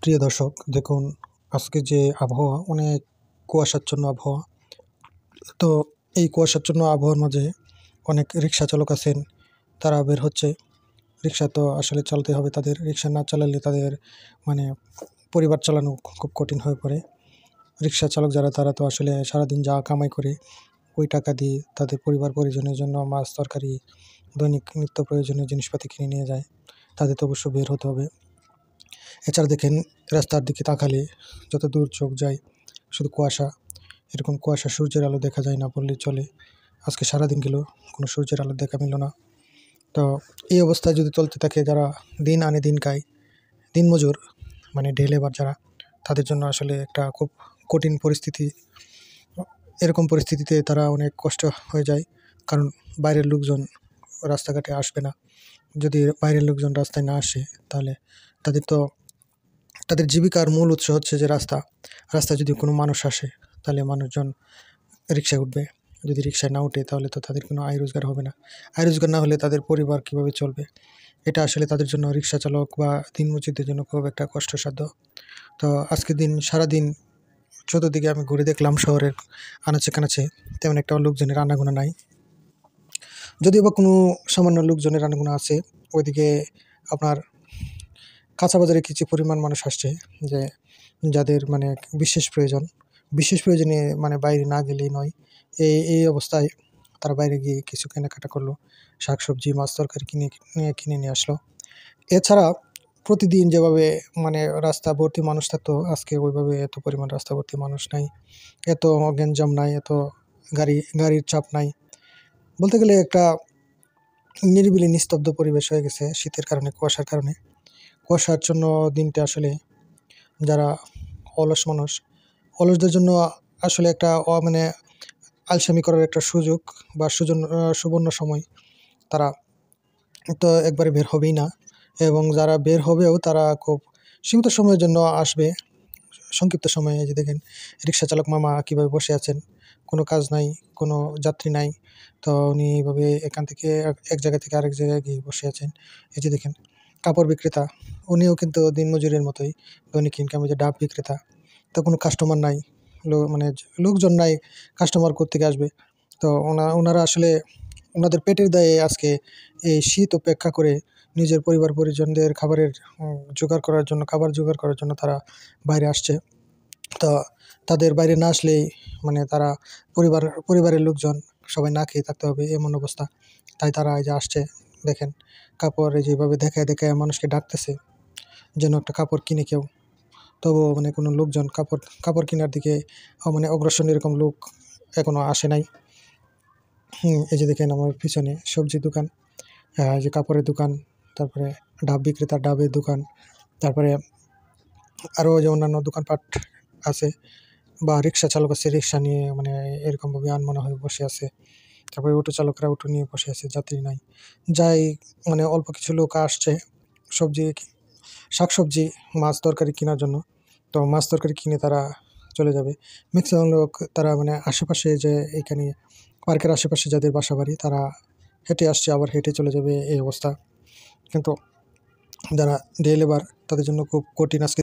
প্রিয় দর্শক, দেখুন আজকে যে আবহাওয়া অনেক কুয়াশাচ্ছন্ন আবহাওয়া। তো এই কুয়াশাচ্ছন্ন আবহাওয়ার মাঝে অনেক রিক্সা চালক আছেন, তারা বের হচ্ছে। রিক্সা তো আসলে চালাতে হবে তাদের, রিক্সা না চালালে তাদের মানে পরিবার চালানো খুব কঠিন হয়ে পড়ে। রিক্সা চালক যারা, তারা তো আসলে সারাদিন যা কামাই করে ওই টাকা দিয়ে তাদের পরিবার পরিজনের জন্য মাছ তরকারি, দৈনিক নিত্য প্রয়োজনীয় জিনিসপাতি কিনে নিয়ে যায়। তাদের তো অবশ্য বের হতে হবে। এছাড়া দেখেন, রাস্তার দিকে তাকালে যত দূর চোখ যায় শুধু কুয়াশা। এরকম কুয়াশা, সূর্যের আলো দেখা যায় না বললেই চলে। আজকে সারাদিন গেল, কোনো সূর্যের আলো দেখা মিলল না। তো এই অবস্থায় যদি চলতে থাকে, যারা দিন আনে দিন খায়, দিনমজুর মানে ডে লেবার যারা, তাদের জন্য আসলে একটা খুব কঠিন পরিস্থিতি। এরকম পরিস্থিতিতে তারা অনেক কষ্ট হয়ে যায়, কারণ বাইরের লোকজন রাস্তাঘাটে আসবে না। যদি বাইরের লোকজন রাস্তায় না আসে, তাহলে তাদের জীবিকার মূল উৎস হচ্ছে যে রাস্তায় যদি কোনো মানুষ আসে, তাহলে মানুষজন রিকশায় উঠবে। যদি রিকশায় না উঠে, তাহলে তো তাদের কোনো আয় রোজগার হবে না। আয় রোজগার না হলে তাদের পরিবার কীভাবে চলবে? এটা আসলে তাদের জন্য, রিকশা চালক বা দিনমজুরদের জন্য খুব একটা কষ্টসাধ্য। তো আজকের দিন সারাদিন চতুর্দিকে আমি ঘুরে দেখলাম, শহরের আনাচে কানাচে তেমন একটা লোকজনের আনাগোনা নাই। যদিও বা কোনো সামান্য লোকজনের আনাগোনা আছে, ওইদিকে আপনার কাঁচা বাজারে কিছু পরিমাণ মানুষ আসছে, যে যাদের মানে বিশেষ প্রয়োজনে মানে বাইরে না গেলেই নয়। এই অবস্থায় তারা বাইরে গিয়ে কিছু কেনাকাটা করলো, শাকসবজি, মাছ তরকারি কিনে নিয়ে আসলো। এছাড়া প্রতিদিন যেভাবে মানে রাস্তা ভর্তি মানুষ থাকতো, আজকে ওইভাবে এত পরিমাণ রাস্তা ভর্তি মানুষ নাই, এত গ্যাঞ্জাম নাই, এত গাড়ির চাপ নাই। বলতে গেলে একটা নিরিবিলি নিস্তব্ধ পরিবেশ হয়ে গেছে শীতের কারণে, কুয়াশার কারণে। কুয়াশার জন্য দিনটা আসলে, যারা অলসদের জন্য আসলে একটা মানে আলসেমি করার একটা সুযোগ বা সুবর্ণ সময়। তারা তো একবারে বের হবেই না, এবং যারা বের হবেও তারা খুব সীমিত সময়ের জন্য আসবে, সংক্ষিপ্ত সময়ে। এই যে দেখেন, রিক্সা চালক মামা কীভাবে বসে আছেন, কোনো কাজ নাই, কোনো যাত্রী নাই। তো উনি এইভাবে এখান থেকে এক জায়গা থেকে আরেক জায়গায় গিয়ে বসে আছেন। এই যে দেখেন, কাপড় বিক্রেতা, উনিও কিন্তু দিনমজুরের মতোই, দৈনিক ইনকামে যে ডাব বিক্রেতা। তো কোনো কাস্টমার নাই, মানে লোকজন নাই, কাস্টমার কোত্থেকে আসবে? তো ওনারা আসলে ওনাদের পেটের দায়ে আজকে এই শীত উপেক্ষা করে নিজের পরিবার পরিজনদের খাবার জোগাড় করার জন্য তারা বাইরে আসছে। তো তাদের বাইরে না আসলেই মানে তারা পরিবারের লোকজন সবাই না খেয়ে থাকতে হবে, এমন অবস্থা। তাই তারা এই যে আসছে, দেখেন কাপড় এই যেভাবে দেখায় দেখায় মানুষকে ডাকতেছে যেন একটা কাপড় কিনে কেউ। তবুও মানে কোনো লোকজন কাপড় কেনার দিকে মানে অগ্রসর এরকম লোক এখনও আসে নাই। এই যে দেখেন আমার পিছনে সবজির দোকান, এই যে কাপড়ের দোকান, তারপরে ডাব বিক্রেতার ডাবের দোকান, তারপরে আরও যে অন্যান্য দোকানপাট আছে, বা রিক্সা চালক আছে, রিক্সা নিয়ে মানে এরকমভাবে আনমনা হয়ে বসে আছে। তারপরে অটো চালকরা অটো নিয়ে বসে আছে, যাত্রী নাই। যাই মানে অল্প কিছু লোক আসছে শাকসবজি, মাছ তরকারি কেনার জন্য। তো মাছ তরকারি কিনে তারা চলে যাবে। ম্যাক্সিমাম লোক তারা মানে আশেপাশে, যে এইখানে পার্কের আশেপাশে যাদের বাসা বাড়ি, তারা হেঁটে আসছে, আবার হেঁটে চলে যাবে, এই অবস্থা। কিন্তু যারা ডে লেবার, তাদের জন্য খুব কঠিন আজকে।